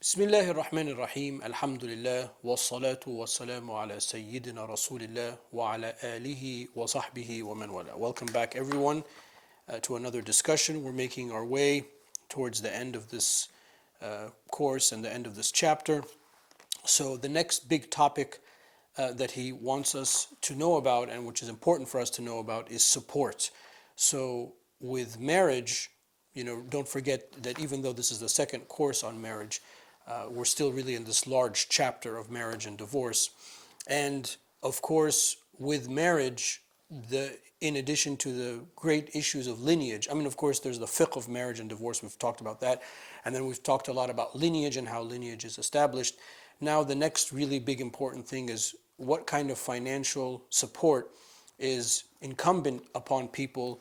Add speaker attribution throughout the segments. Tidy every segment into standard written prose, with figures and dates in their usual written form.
Speaker 1: Bismillahir Rahmanir Rahim. Alhamdulillah. Wassalatu wassalamu ala Sayyidina Rasulillah wa ala alihi wa sahbihi wa man wala. Welcome back, everyone, to another discussion. We're making our way towards the end of this course and the end of this chapter. So, the next big topic that he wants us to know about, and which is important for us to know about, is support. So, with marriage, don't forget that even though this is the second course on marriage, we're still really in this large chapter of marriage and divorce. And of course, with marriage, in addition to the great issues of lineage, of course, there's the fiqh of marriage and divorce. We've talked about that. And then we've talked a lot about lineage and how lineage is established. Now, the next really big important thing is what kind of financial support is incumbent upon people,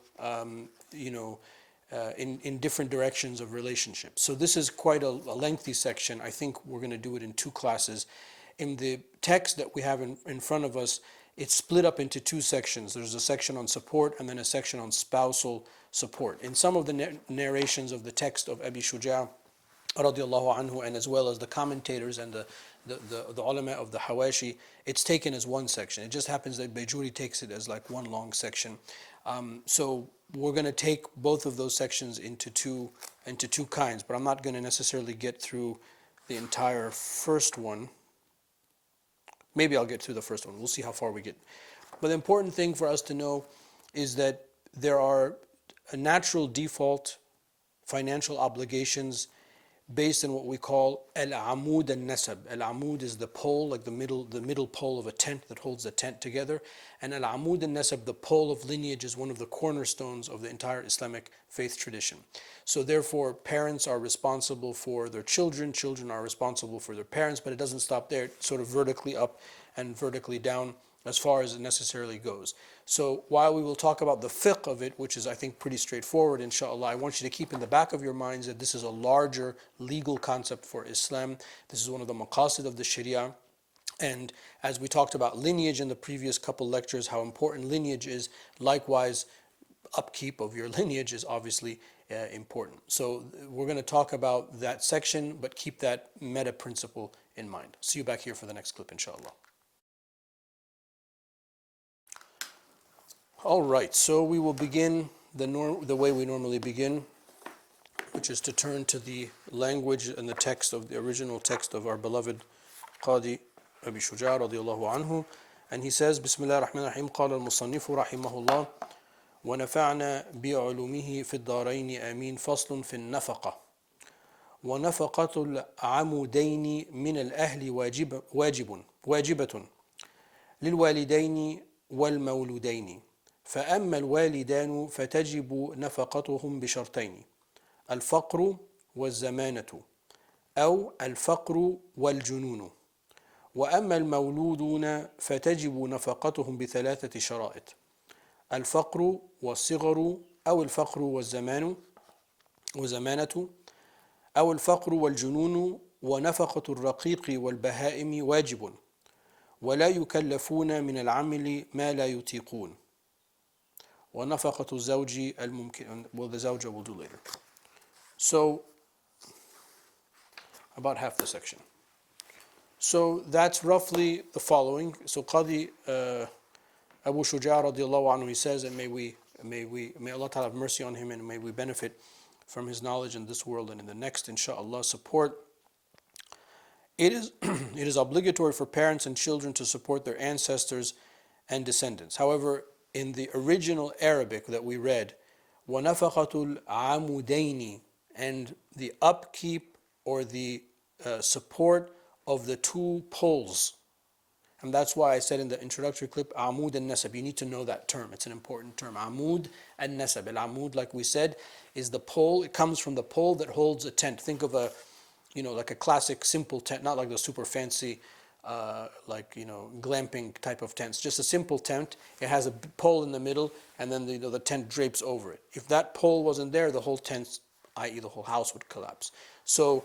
Speaker 1: in different directions of relationships. So this is quite a lengthy section. I think we're going to do it in two classes. In the text that we have in front of us, it's split up into two sections. There's a section on support and then a section on spousal support. In some of the narrations of the text of Abi Shuja' radiallahu anhu, and as well as the commentators and the ulama of the Hawashi, it's taken as one section. It just happens that Bayjuri takes it as like one long section. So we're going to take both of those sections into two kinds, but I'm not going to necessarily get through the entire first one. Maybe I'll get through the first one. We'll see how far we get. But the important thing for us to know is that there are a natural default financial obligations based on what we call al-amud al-nasab. Al-amud is the pole, like the middle pole of a tent that holds the tent together. And al-amud al-nasab, the pole of lineage, is one of the cornerstones of the entire Islamic faith tradition. So therefore, parents are responsible for their children, children are responsible for their parents, but it doesn't stop there. It's sort of vertically up and vertically down as far as it necessarily goes. So while we will talk about the fiqh of it, which is, I think, pretty straightforward, inshallah, I want you to keep in the back of your minds that this is a larger legal concept for Islam. This is one of the maqasid of the Sharia. And as we talked about lineage in the previous couple lectures, how important lineage is, likewise, upkeep of your lineage is obviously important. So we're going to talk about that section, but keep that meta principle in mind. See you back here for the next clip, inshallah. All right, so we will begin the way we normally begin, which is to turn to the language and the text of the original text of our beloved Qadi Abi Shuja' radiallahu anhu. And he says, Bismillah ar-Rahman ar-Rahim, قال المصنف رحمه الله ونفعنا بعلومه في الدارين آمين فصل في النفقة ونفقة العمودين من الأهل واجبة للوالدين والمولودين فأما الوالدان فتجب نفقتهم بشرطين الفقر والزمانة أو الفقر والجنون وأما المولودون فتجب نفقتهم بثلاثة شرائط الفقر والصغر أو الفقر وزمانة أو الفقر والجنون ونفقة الرقيق والبهائم واجب ولا يكلفون من العمل ما لا يطيقون وَنَفَقَةُ الزَّوْجِ الْمُمْكِنُ. Well, the zawja will do later. So, about half the section. So, that's roughly the following. So, Qadi Abu Shuja' radiallahu anhu, he says, and may Allah Ta'ala have mercy on him, and may we benefit from his knowledge in this world and in the next, inshaAllah, support. It is obligatory for parents and children to support their ancestors and descendants. However, in the original Arabic that we read, وَنَفَقَةُ الْعَمُدَيْنِ, and the upkeep or the support of the two poles. And that's why I said in the introductory clip, Amud and Nasab. You need to know that term. It's an important term. Amud and Nasab. Al-Amud, like we said, is the pole. It comes from the pole that holds a tent. Think of like a classic simple tent, not like the super fancy glamping type of tents. Just a simple tent. It has a pole in the middle, and then the tent drapes over it. If that pole wasn't there, the whole tent, i.e. the whole house, would collapse. So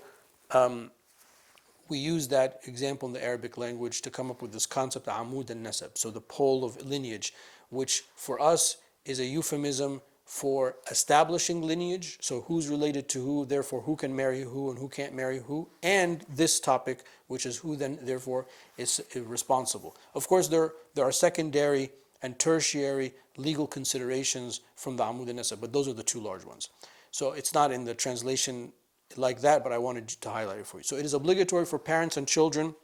Speaker 1: we use that example in the Arabic language to come up with this concept, amud and nasab. So the pole of lineage, which for us is a euphemism for establishing lineage, so who's related to who, therefore who can marry who and who can't marry who, and this topic, which is who then therefore is responsible. Of course, there are secondary and tertiary legal considerations from the Amud al-Nasab, but those are the two large ones. So it's not in the translation like that, but I wanted to highlight it for you. So it is obligatory for parents and children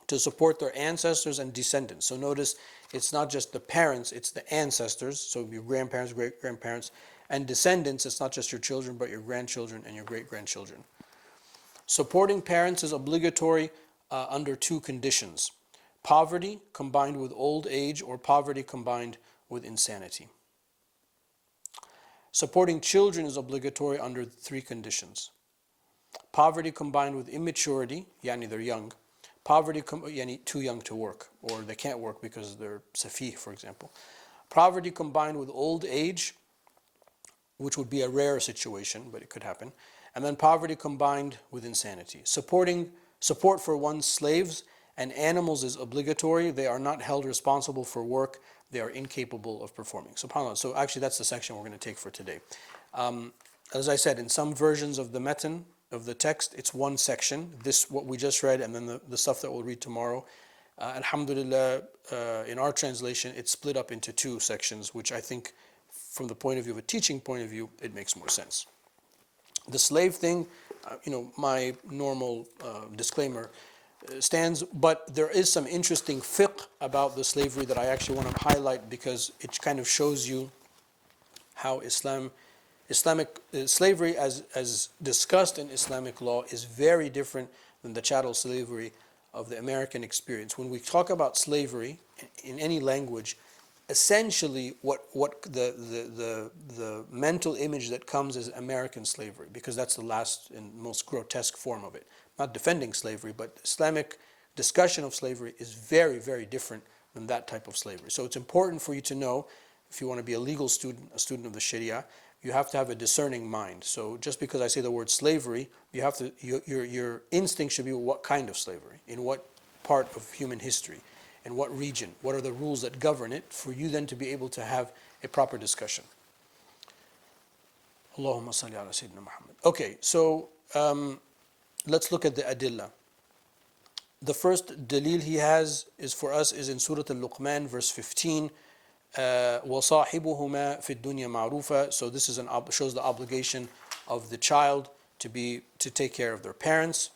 Speaker 1: to support their ancestors and descendants. So notice it's not just the parents, it's the ancestors, so your grandparents, great-grandparents, and descendants, it's not just your children, but your grandchildren and your great-grandchildren. Supporting parents is obligatory under two conditions: poverty combined with old age, or poverty combined with insanity. Supporting children is obligatory under three conditions: poverty combined with immaturity, yani they're young, poverty, yani too young to work, or they can't work because they're Shafi'i, for example. Poverty combined with old age, which would be a rare situation, but it could happen. And then poverty combined with insanity. Support for one's slaves and animals is obligatory. They are not held responsible for work they are incapable of performing. SubhanAllah. So actually that's the section we're going to take for today. As I said, in some versions of the matan, of the text, it's one section, this what we just read, and then the stuff that we'll read tomorrow. Alhamdulillah, in our translation, it's split up into two sections, which I think, from the point of view of a teaching point of view, it makes more sense. The slave thing, my normal disclaimer stands, but there is some interesting fiqh about the slavery that I actually want to highlight, because it kind of shows you how Islamic slavery as discussed in Islamic law is very different than the chattel slavery of the American experience. When we talk about slavery in any language, essentially what the mental image that comes is American slavery, because that's the last and most grotesque form of it. Not defending slavery, but Islamic discussion of slavery is very, very different than that type of slavery. So it's important for you to know, if you want to be a legal student, a student of the Sharia, you have to have a discerning mind. So just because I say the word slavery, you have to, your instinct should be what kind of slavery, in what part of human history, in what region, what are the rules that govern it, for you then to be able to have a proper discussion. Allahumma salli ala Sayyidina Muhammad. Okay, so let's look at the adillah. The first dalil he has is in Surah Al-Luqman, verse 15. وَصَاحِبُهُمَا فِي الدُّنْيَا مَعْرُوفًا. So this is shows the obligation of the child to take care of their parents.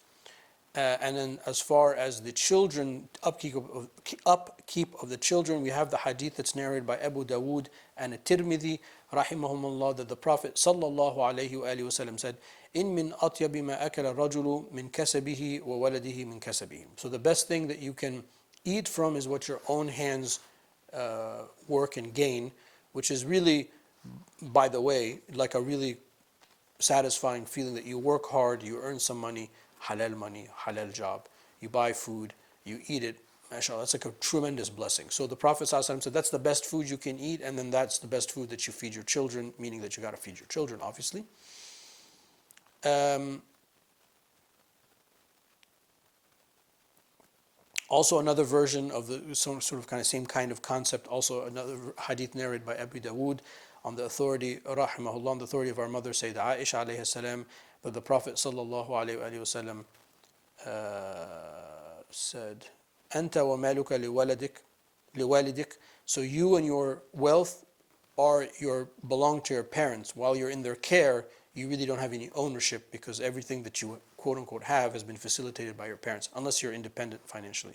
Speaker 1: And then as far as the children, upkeep of the children, we have the hadith that's narrated by Abu Dawood and At-Tirmidhi, rahimahumullah, that the Prophet sallallahu alayhi wa sallam said, إِن مِّن أَطْيَبِ مَا أَكَلَ الرَّجُلُ مِنْ كَسَبِهِ وَوَلَدِهِ مِنْ كَسَبِهِ. So the best thing that you can eat from is what your own hands work and gain, which is really, by the way, like a really satisfying feeling that you work hard, you earn some money, halal job, you buy food, you eat it, mashallah, that's like a tremendous blessing. So the Prophet ﷺ said that's the best food you can eat, and then that's the best food that you feed your children, meaning that you got to feed your children, obviously. Also another version of the sort of kind of same kind of concept, also another hadith narrated by Abu Dawood on the authority, rahimahullah, on the authority of our mother Sayyidah Aisha alayhi salam, that the Prophet sallallahu alayhi wa sallam said, Anta wa maluka liwalidik. So you and your wealth belong to your parents. While you're in their care, you really don't have any ownership, because everything that you quote unquote have has been facilitated by your parents, unless you're independent financially.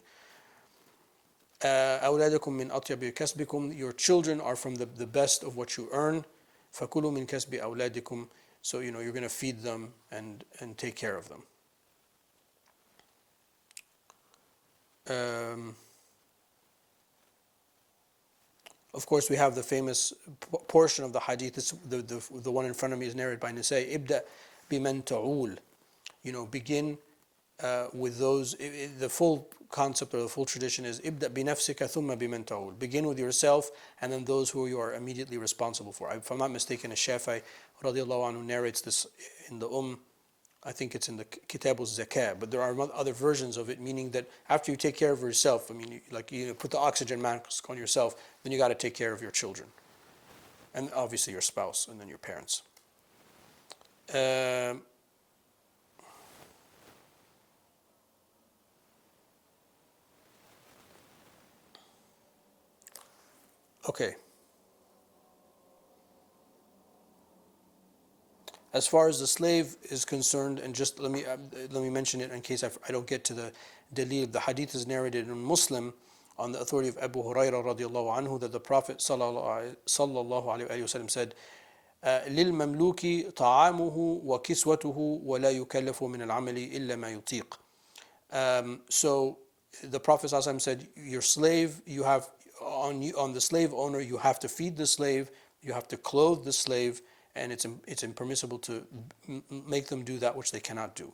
Speaker 1: أولادكم من أطيب كسبكم. Your children are from the best of what you earn. فكلوا من كسب أولادكم. So you're going to feed them and take care of them. Of course, we have the famous portion of the hadith. The one in front of me is narrated by Nisai. Ibda biman ta'ul. Begin with those. The full concept or the full tradition is Ibda binafsika thumma biman ta'ul. Begin with yourself, and then those who you are immediately responsible for. If I'm not mistaken, Shafi'i radiallahu anhu narrates this in the I think it's in the Kitab al-Zakah, but there are other versions of it, meaning that after you take care of yourself, you put the oxygen mask on yourself, then you got to take care of your children. and obviously your spouse, and then your parents. Um, okay. As far as the slave is concerned, and just let me mention it in case I don't get to the dalil. The hadith is narrated in Muslim on the authority of Abu Hurairah radiallahu anhu that the Prophet sallallahu alaihi wasallam said, للمملوك طعامه وكسوته ولا يكلف من العمل إلا ما يطيق. So the Prophet ﷺ said, your slave, you have on the slave owner, you have to feed the slave, you have to clothe the slave, and it's impermissible to make them do that which they cannot do.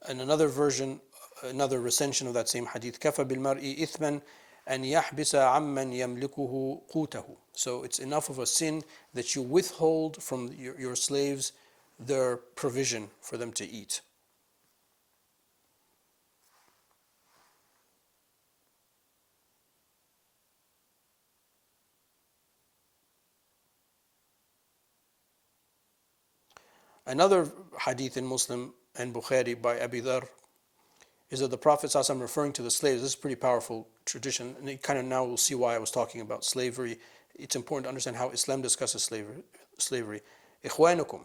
Speaker 1: And another version, another recension of that same hadith, كَفَى بِالْمَرْءِ إِثْمًا أَنْ يَحْبِسَ عَمَّنْ يَمْلِكُهُ قُوتَهُ. So it's enough of a sin that you withhold from your slaves their provision for them to eat. Another hadith in Muslim and Bukhari by Abi Dharr is that the Prophet ﷺ referring to the slaves. This is a pretty powerful tradition, and kind of now we'll see why I was talking about slavery. It's important to understand how Islam discusses slavery. إخوانكم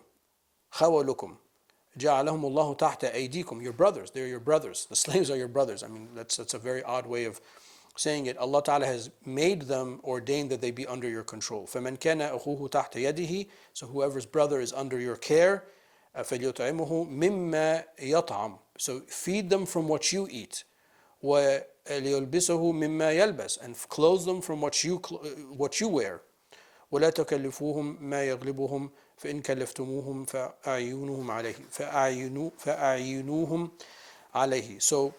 Speaker 1: خولكم جعلهم الله تحت أيديكم. Your brothers, they're your brothers. The slaves are your brothers. I mean, that's a very odd way of saying it. Allah Ta'ala has made them, ordained that they be under your control. فَمَنْ كَانَ أَخُوهُ تَحْتَ يَدِهِ. So whoever's brother is under your care, فَلْيُطْعِمُهُ مِمَّا يَطْعَمُ. So feed them from what you eat. وَلْيُلْبِسَهُ مِمَّا يَلْبَسُ. And clothe them from what you wear. ولا تكلفوهم ما يغلبهم فإن كلفتموهم فأعينوهم عليه. So,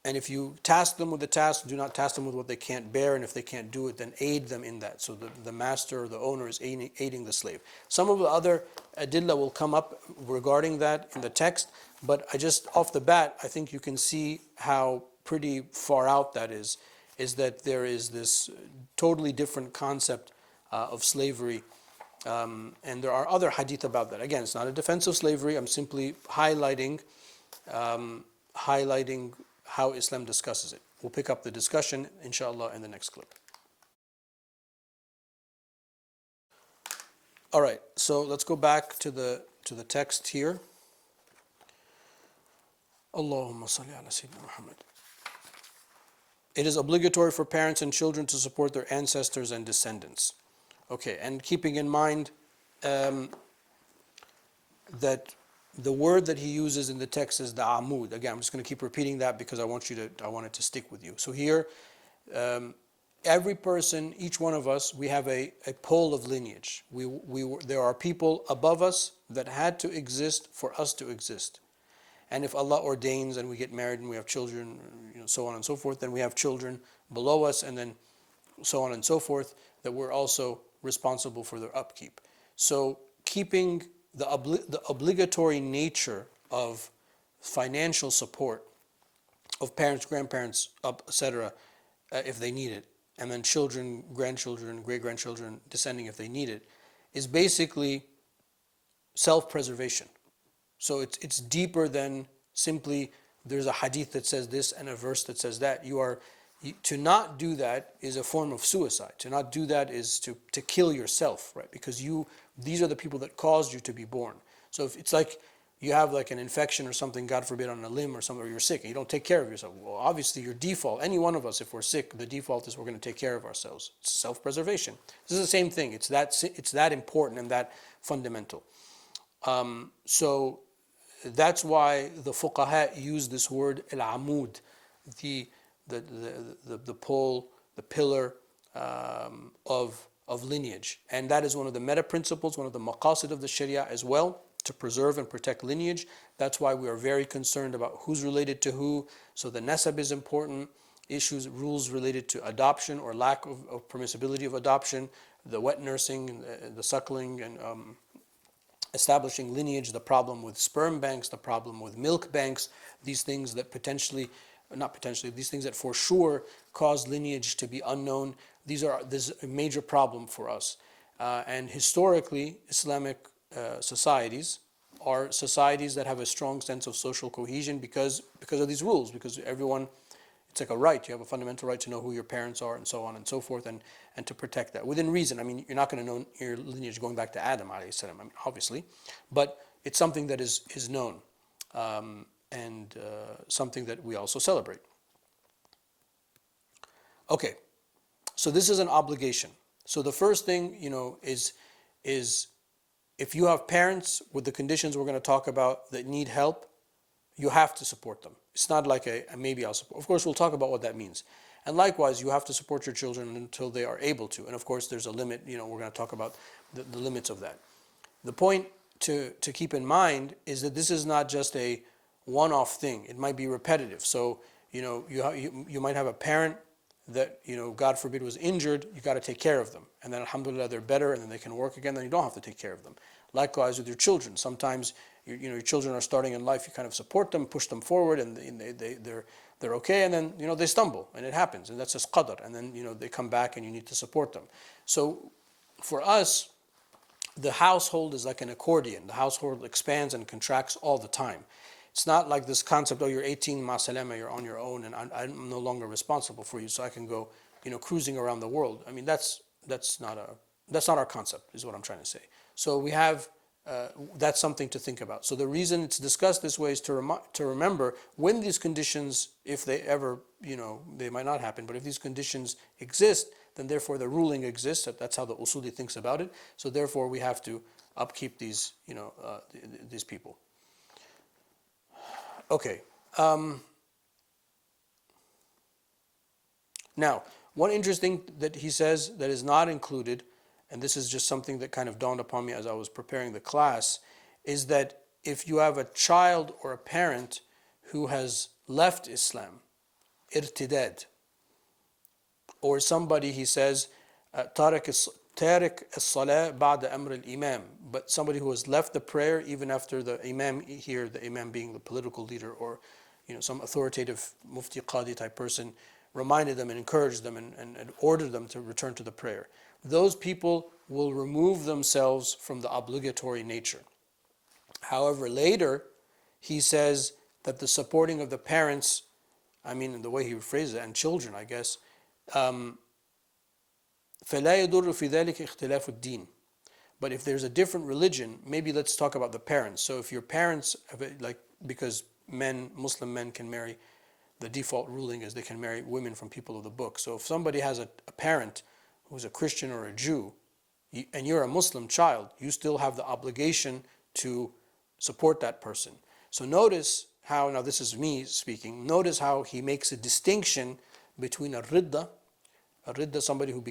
Speaker 1: and if you task them with the task, do not task them with what they can't bear, and if they can't do it, then aid them in that. So the master or the owner is aiding the slave. Some of the other adilla will come up regarding that in the text, but I just, off the bat, I think you can see how pretty far out that is that there is this totally different concept of slavery. And there are other hadith about that. Again, it's not a defense of slavery. I'm simply highlighting how Islam discusses it. We'll pick up the discussion, inshallah, in the next clip. All right, so let's go back to the text here. Allahumma salli ala Sayyidina Muhammad. It is obligatory for parents and children to support their ancestors and descendants. Okay, and keeping in mind that the word that he uses in the text is the amud. Again, I'm just going to keep repeating that because I want it to stick with you. So here, every person, each one of us, we have a pole of lineage. There are people above us that had to exist for us to exist. And if Allah ordains and we get married and we have children, so on and so forth, then we have children below us, and then so on and so forth, that we're also responsible for their upkeep. So keeping the obligatory nature of financial support of parents, grandparents, etc., if they need it, and then children, grandchildren, great-grandchildren descending if they need it, is basically self-preservation. So it's deeper than simply there's a hadith that says this and a verse that says that. To not do that is a form of suicide. To not do that is to kill yourself, right? Because these are the people that caused you to be born. So if it's like you have like an infection or something, God forbid, on a limb or something, or you're sick and you don't take care of yourself. Well, obviously your default, any one of us, if we're sick, the default is we're going to take care of ourselves. It's self-preservation. This is the same thing. It's that important and that fundamental. So that's why the fuqaha use this word al-amud, the pole, the pillar of lineage. And that is one of the meta principles, one of the maqasid of the Sharia as well, to preserve and protect lineage. That's why we are very concerned about who's related to who. So the nasab is important. Rules related to adoption or lack of permissibility of adoption, the wet nursing, the suckling, and establishing lineage, the problem with sperm banks, the problem with milk banks, these things that potentially not potentially, these things that for sure cause lineage to be unknown. This is a major problem for us. And historically, Islamic societies are societies that have a strong sense of social cohesion because of these rules, because everyone, it's like a right. You have a fundamental right to know who your parents are and so on and so forth, and to protect that within reason. I mean, you're not going to know your lineage going back to Adam, alayhi salam, I mean, obviously, but it's something that is known, and something that we also celebrate. Okay, so this is an obligation. So the first thing, is if you have parents with the conditions we're going to talk about that need help, you have to support them. It's not like a maybe I'll support. Of course, we'll talk about what that means. And likewise, you have to support your children until they are able to. And of course, there's a limit. We're going to talk about the limits of that. The point to keep in mind is that this is not just a one-off thing. It might be repetitive. So, you might have a parent that, God forbid, was injured. You got to take care of them. And then, alhamdulillah, they're better and then they can work again. Then you don't have to take care of them. Likewise with your children. Sometimes your children are starting in life. You kind of support them, push them forward, and they're okay. And then they stumble, and it happens, and that's just qadr. And then they come back, and you need to support them. So for us, the household is like an accordion. The household expands and contracts all the time. It's not like this concept, you're 18, ma salama, you're on your own, and I'm no longer responsible for you, so I can go cruising around the world. I mean, that's not our concept, is what I'm trying to say. So we have. That's something to think about. So the reason it's discussed this way is to remember when these conditions, if they ever, they might not happen, but if these conditions exist, then therefore the ruling exists. That's how the usuli thinks about it. So therefore we have to upkeep these, these people. Okay. Now, one interesting that he says that is not included, and this is just something that kind of dawned upon me as I was preparing the class, is that if you have a child or a parent who has left Islam, irtidad, or somebody, he says, tarik as-salah ba'da amr al-imam, but somebody who has left the prayer even after the imam, here the imam being the political leader or some authoritative mufti qadi type person, reminded them and encouraged them and ordered them to return to the prayer. Those people will remove themselves from the obligatory nature. However, later he says that the supporting of the parents, in the way he phrases it, and children, I guess, فَلَا يَدُرُّ فِي ذَلِكَ اخْتِلَافُ الدِّينِ. But if there's a different religion, maybe let's talk about the parents. So if your parents, because Muslim men can marry, the default ruling is they can marry women from people of the book. So if somebody has a parent who's a Christian or a Jew, and you're a Muslim child, you still have the obligation to support that person. So notice how, now this is me speaking, notice how he makes a distinction between a ridda, somebody who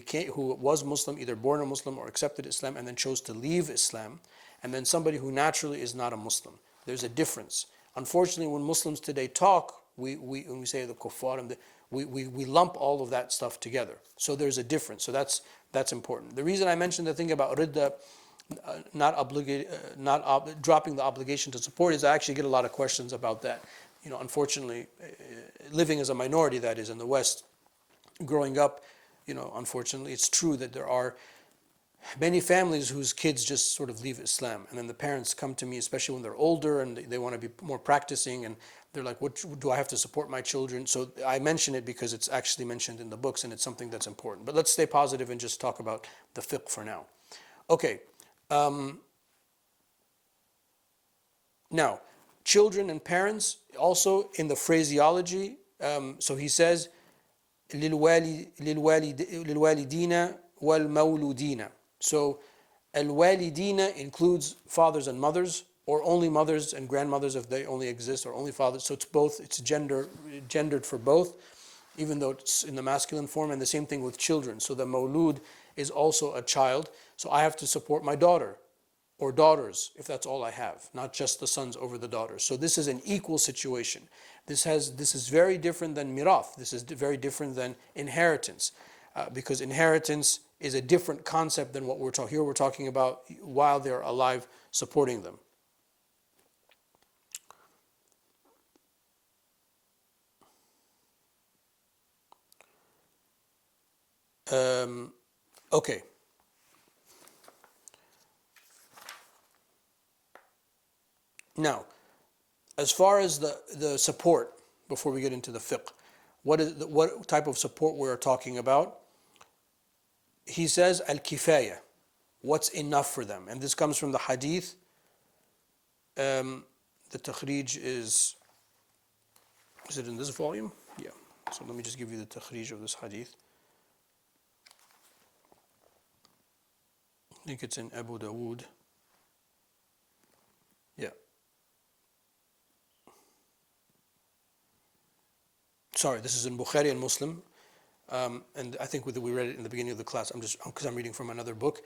Speaker 1: was Muslim, either born a Muslim or accepted Islam and then chose to leave Islam, and then somebody who naturally is not a Muslim. There's a difference. Unfortunately, when Muslims today talk, when we say the kuffar, we lump all of that stuff together. So there's a difference. So that's important. The reason I mentioned the thing about ridda, dropping the obligation to support, is I actually get a lot of questions about that. Unfortunately, living as a minority, that is, in the West, growing up, unfortunately, it's true that there are many families whose kids just sort of leave Islam, and then the parents come to me, especially when they're older and they want to be more practicing, and they're like, what do I have to support my children? So I mention it because it's actually mentioned in the books and it's something that's important. But let's stay positive and just talk about the fiqh for now. Okay. Now, children and parents, also in the phraseology, so he says, لِلْوَالِدِينَ وَالْمَوْلُودِينَ. So, al-walidina includes fathers and mothers, or only mothers and grandmothers if they only exist, or only fathers. So it's both, it's gendered for both, even though it's in the masculine form, and the same thing with children. So the mawlud is also a child. So I have to support my daughter, or daughters, if that's all I have, not just the sons over the daughters. So this is an equal situation. This is very different than mirath. This is very different than inheritance, because inheritance is a different concept than what we're talking. Here we're talking about while they're alive, supporting them. Okay. Now, as far as the support, before we get into the fiqh, what type of support we are talking about? He says al-kifaya, what's enough for them. And this comes from the hadith. The takhrij is it in this volume? Yeah. So let me just give you the takhrij of this hadith. I think it's in Abu Dawood. Yeah. Sorry, this is in Bukhari and Muslim. And I think we read it in the beginning of the class. Because I'm reading from another book.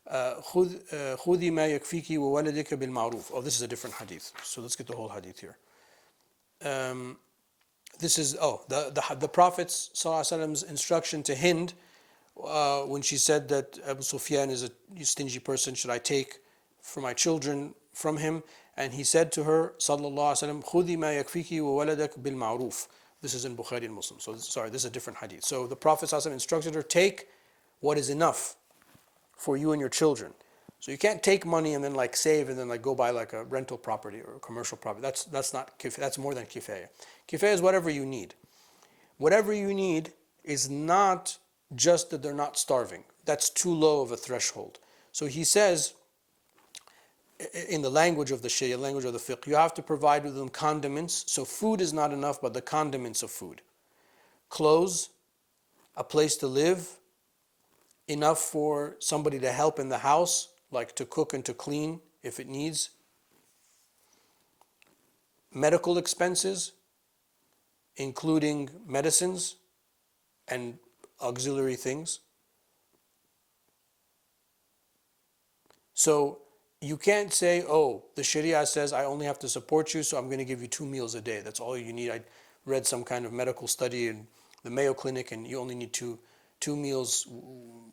Speaker 1: خُذِي مَا يَكْفِيكِ وَوَلَدِكَ بِالْمَعْرُوفِ. Oh, this is a different hadith. So let's get the whole hadith here. This is the Prophet's ﷺ's instruction to Hind when she said that Abu Sufyan is a stingy person. Should I take for my children from him? And he said to her, sallallahu alaihi wasallam, خُذِي مَا يَكْفِيكِ وَوَلَدَكَ بِالْمَعْرُوفِ. This is in Bukhari and Muslim. So sorry, this is a different hadith. So the Prophet ﷺ instructed her, take what is enough for you and your children. So you can't take money and then like save and then like go buy like a rental property or a commercial property. That's not kifaya. That's more than kifaya. Kifaya is whatever you need. Whatever you need is not just that they're not starving. That's too low of a threshold. So he says, in the language of the Sharia, language of the fiqh, you have to provide with them condiments. So food is not enough, but the condiments of food. Clothes, a place to live, enough for somebody to help in the house, like to cook and to clean if it needs. Medical expenses, including medicines and auxiliary things. So you can't say, oh, the Sharia says I only have to support you, so I'm going to give you 2 meals a day. That's all you need. I read some kind of medical study in the Mayo Clinic, and you only need two meals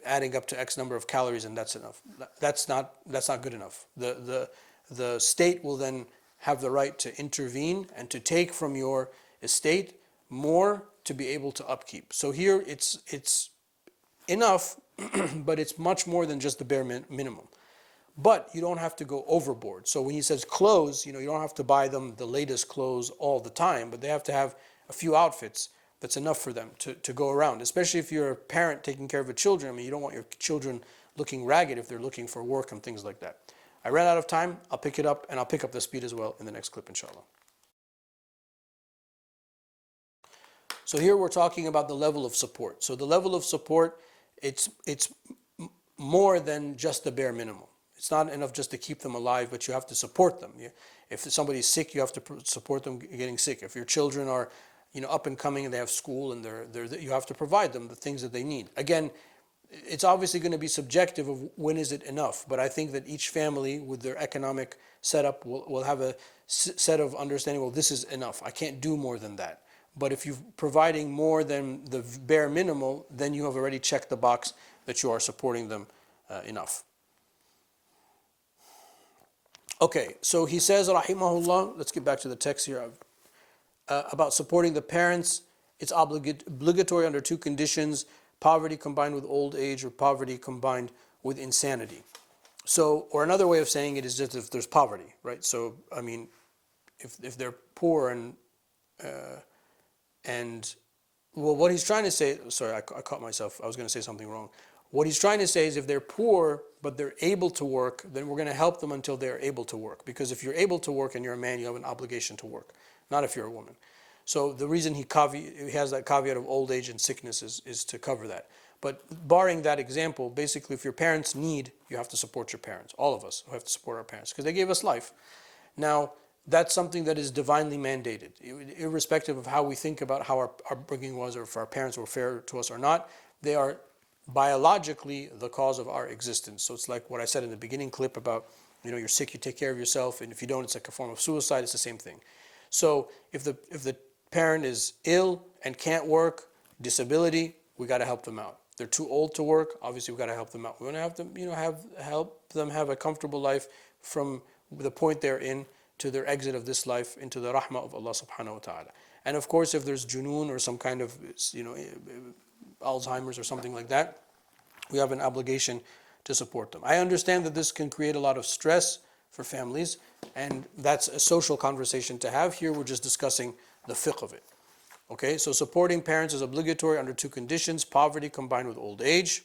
Speaker 1: adding up to X number of calories, and that's enough. That's not good enough. The state will then have the right to intervene and to take from your estate more to be able to upkeep. So here it's enough, but it's much more than just the bare minimum. But you don't have to go overboard. So when he says clothes, you don't have to buy them the latest clothes all the time, but they have to have a few outfits that's enough for them to go around. Especially if you're a parent taking care of your children. I mean, you don't want your children looking ragged if they're looking for work and things like that. I ran out of time. I'll pick it up, and I'll pick up the speed as well in the next clip, inshallah. So here we're talking about the level of support. So the level of support, it's more than just the bare minimum. It's not enough just to keep them alive, but you have to support them. If somebody's sick, you have to support them getting sick. If your children are, up and coming and they have school and you have to provide them the things that they need. Again, it's obviously going to be subjective of when is it enough, but I think that each family with their economic setup will have a set of understanding, well, this is enough. I can't do more than that. But if you're providing more than the bare minimal, then you have already checked the box that you are supporting them enough. Okay, so he says, rahimahullah, let's get back to the text here, about supporting the parents. It's obligatory under 2 conditions: poverty combined with old age, or poverty combined with insanity. So, or another way of saying it is just if there's poverty, right? So, I mean, if they're poor and well, what he's trying to say, sorry, I caught myself, I was going to say something wrong. What he's trying to say is if they're poor, but they're able to work, then we're going to help them until they're able to work. Because if you're able to work and you're a man, you have an obligation to work, not if you're a woman. So the reason he has that caveat of old age and sickness is to cover that. But barring that example, basically if your parents need, you have to support your parents. All of us have to support our parents because they gave us life. Now, that's something that is divinely mandated. Irrespective of how we think about how our upbringing was or if our parents were fair to us or not, they are biologically the cause of our existence. So it's like what I said in the beginning clip about, you're sick, you take care of yourself, and if you don't, it's like a form of suicide. It's the same thing. So if the parent is ill and can't work, disability, we got to help them out. They're too old to work, obviously we got to help them out. We want to have them, help them have a comfortable life from the point they're in to their exit of this life into the rahmah of Allah subhanahu wa ta'ala. And of course, if there's junoon or some kind of, Alzheimer's or something like that, we have an obligation to support them. I understand that this can create a lot of stress for families, and that's a social conversation to have. Here we're just discussing the fiqh of it. Okay, so supporting parents is obligatory under two conditions: poverty combined with old age,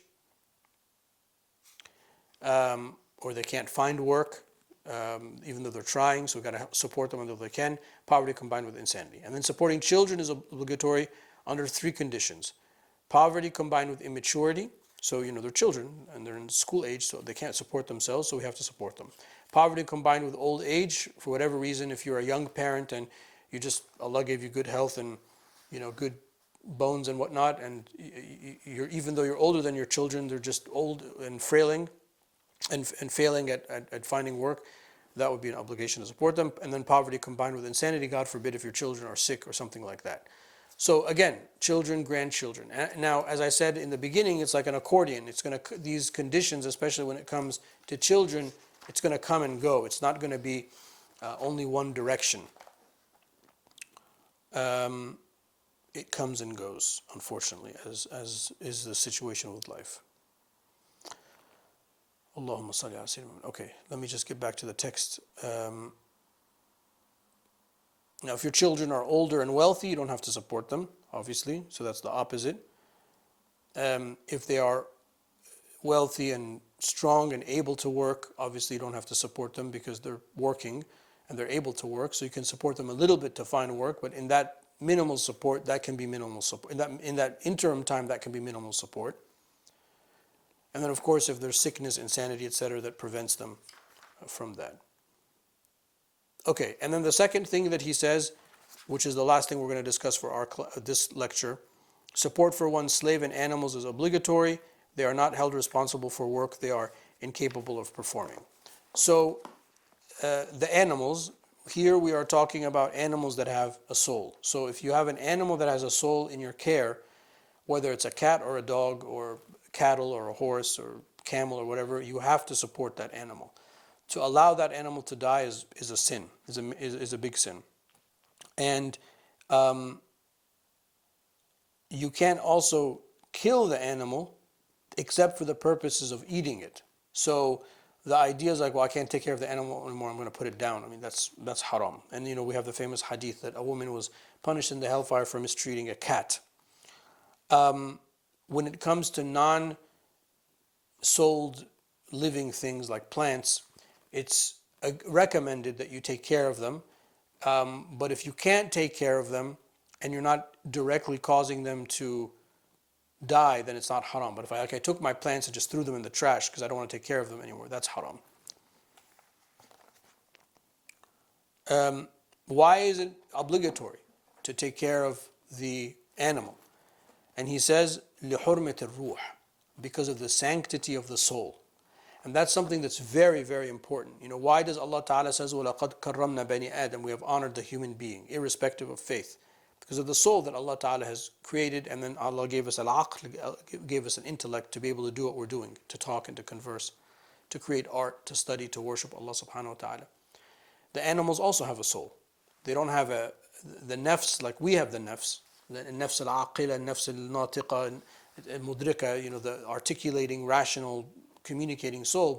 Speaker 1: or they can't find work, even though they're trying, so we've got to support them until they can. Poverty combined with insanity. And then supporting children is obligatory under three conditions: poverty combined with immaturity, so they're children and they're in school age, so they can't support themselves, so we have to support them. Poverty combined with old age, for whatever reason, if you're a young parent and Allah gave you good health and good bones and whatnot, and even though you're older than your children, they're just old and frailing and failing at finding work, that would be an obligation to support them. And then poverty combined with insanity, God forbid if your children are sick or something like that. So again, children, grandchildren. Now, as I said in the beginning, it's like an accordion. These conditions, especially when it comes to children, it's going to come and go. It's not going to be only one direction. It comes and goes, unfortunately, as is the situation with life. Allahumma salli ala sayyidina. Okay, let me just get back to the text. Now, if your children are older and wealthy, you don't have to support them, obviously. So that's the opposite. If they are wealthy and strong and able to work, obviously you don't have to support them because they're working and they're able to work. So you can support them a little bit to find work, but in that minimal support, that can be minimal support. In that interim time, that can be minimal support. And then, of course, if there's sickness, insanity, etc., that prevents them from that. Okay, and then the second thing that he says, which is the last thing we're going to discuss for this lecture, support for one's slave and animals is obligatory. They are not held responsible for work they are incapable of performing. So, the animals, here we are talking about animals that have a soul. So if you have an animal that has a soul in your care, whether it's a cat or a dog or cattle or a horse or camel or whatever, you have to support that animal. To allow that animal to die is a sin, is a big sin. And you can't also kill the animal except for the purposes of eating it. So the idea is like, well, I can't take care of the animal anymore, I'm going to put it down. I mean, that's haram. And we have the famous hadith that a woman was punished in the hellfire for mistreating a cat. When it comes to non-souled living things like plants, it's recommended that you take care of them. But if you can't take care of them and you're not directly causing them to die, then it's not haram. But if I took my plants and just threw them in the trash because I don't want to take care of them anymore, that's haram. Why is it obligatory to take care of the animal? And he says, لِحُرْمَةِ الرُّوحِ, because of the sanctity of the soul. And that's something that's very, very important. Why does Allah Ta'ala says, وَلَقَدْ كَرَّمْنَا بَنِي آدَمَ, we have honored the human being, irrespective of faith? Because of the soul that Allah Ta'ala has created, and then Allah gave us al-aql, gave us an intellect to be able to do what we're doing, to talk and to converse, to create art, to study, to worship Allah Subhanahu wa Ta'ala. The animals also have a soul. They don't have the nafs like we have the nafs. The nafs al-aqila, nafs al-natiqa, mudrika, the articulating, rational, communicating soul,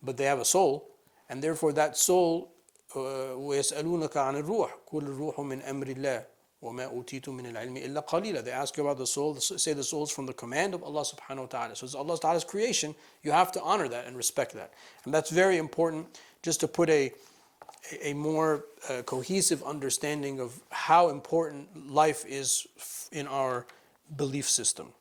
Speaker 1: but they have a soul, and therefore that soul, وَيَسْأَلُونَكَ عَنِ الرُّوحِ قُلِ الرُّوحُ مِنْ أَمْرِ اللَّهِ وَمَا أُوتِيتُم مِنَ الْعِلْمِ إِلَّا قَلِيلًا. They ask you about the soul, say the soul is from the command of Allah Subhanahu wa Ta'ala. So it's Allah Ta'ala's creation, you have to honor that and respect that. And that's very important, just to put a more cohesive understanding of how important life is in our belief system.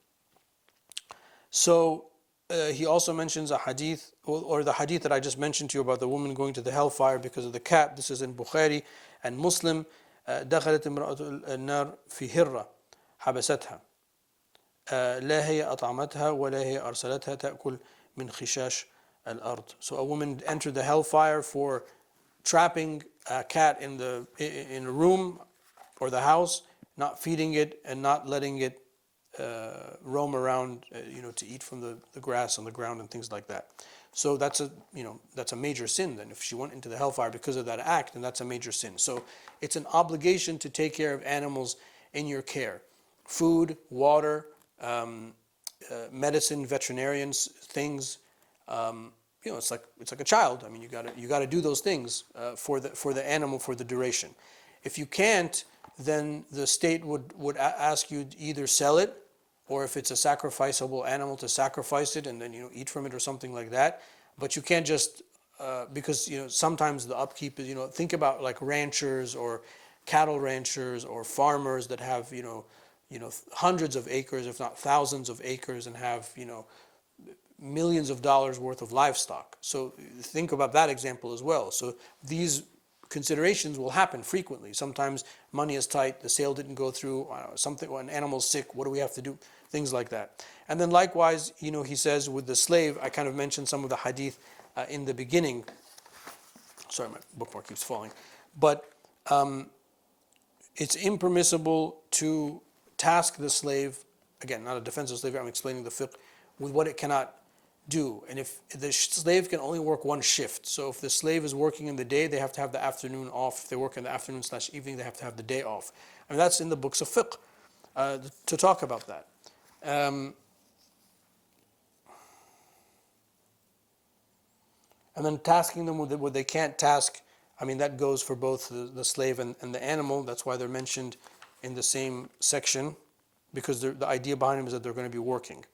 Speaker 1: So he also mentions a hadith, or the hadith that I just mentioned to you about the woman going to the hellfire because of the cat. This is in Bukhari and Muslim. دخلت امرأة النار في هرة حبستها لا هي أطعمتها ولا هي أرسلتها تأكل من خشاش الأرض. So a woman entered the hellfire for trapping a cat in a room or the house, not feeding it and not letting it roam around, to eat from the grass on the ground and things like that. So that's a major sin. Then, if she went into the hellfire because of that act, then that's a major sin. So it's an obligation to take care of animals in your care: food, water, medicine, veterinarians, things. It's like a child. I mean, you gotta do those things for the animal for the duration. If you can't, then the state would ask you to either sell it, or if it's a sacrificable animal, to sacrifice it and then eat from it or something like that. But you can't just because sometimes the upkeep is think about like ranchers or cattle ranchers or farmers that have hundreds of acres, if not thousands of acres, and have millions of dollars worth of livestock. So think about that example as well. So these considerations will happen frequently. Sometimes money is tight, the sale didn't go through, something, an animal's sick, what do we have to do? Things like that. And then likewise, he says with the slave, I kind of mentioned some of the hadith in the beginning. Sorry, my bookmark keeps falling. But it's impermissible to task the slave, again, not a defense of slavery, I'm explaining the fiqh, with what it cannot do. And if the slave can only work one shift, so if the slave is working in the day, they have to have the afternoon off. If they work in the afternoon/evening, they have to have the day off. I mean, that's in the books of fiqh to talk about that. And then tasking them with what they can't task, I mean, that goes for both the slave and the animal. That's why they're mentioned in the same section, because the idea behind them is that they're going to be working.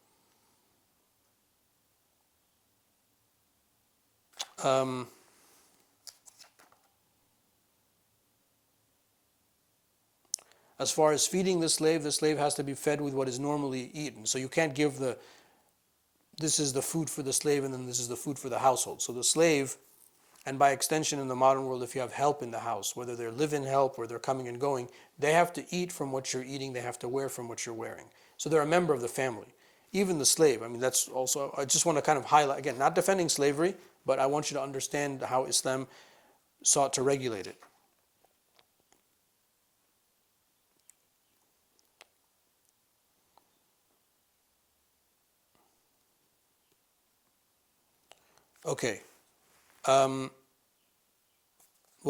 Speaker 1: As far as feeding the slave has to be fed with what is normally eaten. So you can't give this is the food for the slave and then this is the food for the household. So the slave, and by extension in the modern world, if you have help in the house, whether they're live-in help or they're coming and going, they have to eat from what you're eating, they have to wear from what you're wearing. So they're a member of the family. Even the slave, I mean, that's also, I just want to kind of highlight, again, not defending slavery, but I want you to understand how Islam sought to regulate it. Okay. Well,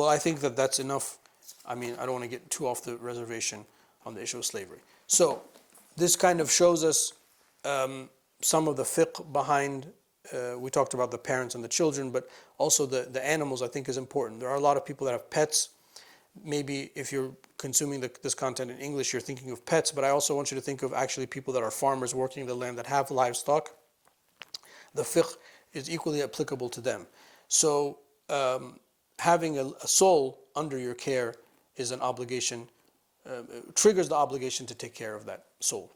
Speaker 1: I think that's enough. I mean, I don't want to get too off the reservation on the issue of slavery. So, this kind of shows us some of the fiqh behind, we talked about the parents and the children, but also the animals I think is important. There are a lot of people that have pets. Maybe if you're consuming this content in English, you're thinking of pets, but I also want you to think of actually people that are farmers working the land that have livestock. The fiqh is equally applicable to them. So having a soul under your care is an obligation, triggers the obligation to take care of that soul.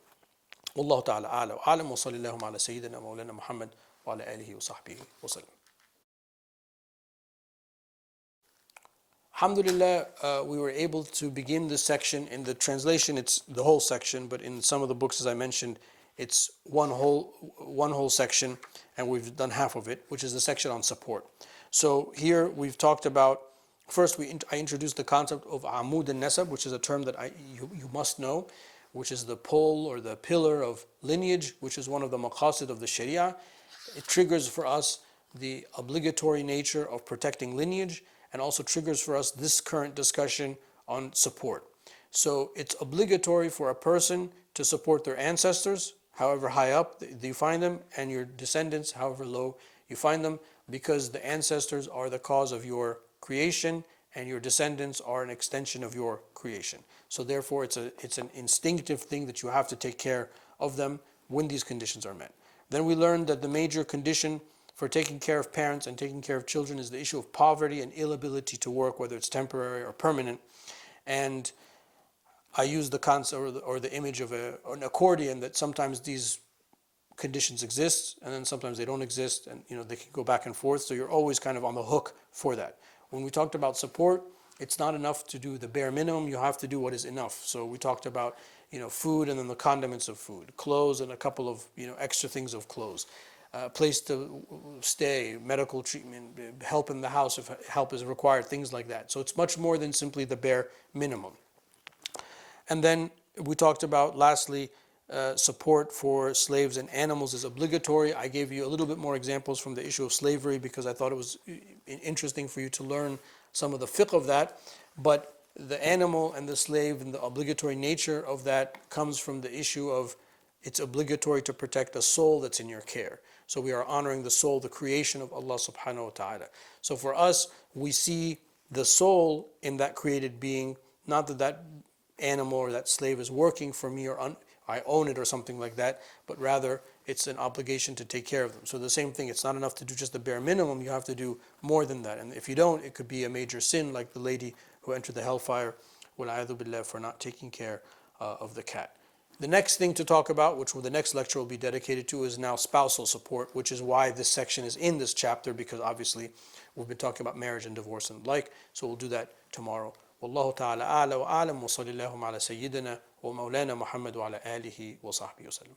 Speaker 1: Wallahu ta'ala a'la wa a'lam wa sallallahu ala sayyidina mawlana Muhammad wa ala alihi wa sahbihi wa sallam. Alhamdulillah, we were able to begin this section. In the translation, it's the whole section, but in some of the books, as I mentioned, it's one whole section, and we've done half of it, which is the section on support. So here we've talked about, first I introduced the concept of amud al-nasab, which is a term that you must know, which is the pole or the pillar of lineage, which is one of the maqasid of the Sharia. It triggers for us the obligatory nature of protecting lineage, and also triggers for us this current discussion on support. So it's obligatory for a person to support their ancestors, however high up you find them, and your descendants, however low you find them, because the ancestors are the cause of your creation, and your descendants are an extension of your creation. So therefore, it's an instinctive thing that you have to take care of them when these conditions are met. Then we learned that the major condition for taking care of parents and taking care of children is the issue of poverty and inability to work, whether it's temporary or permanent. And I use the concept or the image of an accordion, that sometimes these conditions exist and then sometimes they don't exist, and they can go back and forth. So you're always kind of on the hook for that. When we talked about support, it's not enough to do the bare minimum. You have to do what is enough. So we talked about food and then the condiments of food, clothes and a couple of extra things of clothes, place to stay, medical treatment, help in the house if help is required, things like that. So it's much more than simply the bare minimum. And then we talked about, lastly, support for slaves and animals is obligatory. I gave you a little bit more examples from the issue of slavery because I thought it was interesting for you to learn some of the fiqh of that. But the animal and the slave and the obligatory nature of that comes from the issue of it's obligatory to protect the soul that's in your care. So we are honoring the soul, the creation of Allah subhanahu wa ta'ala. So for us, we see the soul in that created being, not that that animal or that slave is working for me or I own it or something like that, but rather it's an obligation to take care of them. So the same thing, it's not enough to do just the bare minimum, you have to do more than that. And if you don't, it could be a major sin, like the lady who entered the hellfire, وَالْعَيَاذُ بِاللَّهِ, for not taking care of the cat. The next thing to talk about, which the next lecture will be dedicated to, is now spousal support, which is why this section is in this chapter, because obviously we've been talking about marriage and divorce and the like. So we'll do that tomorrow. والله تعالى أعلى وأعلم وصلى اللهم على سيدنا ومولانا محمد وعلى آله وصحبه وسلم.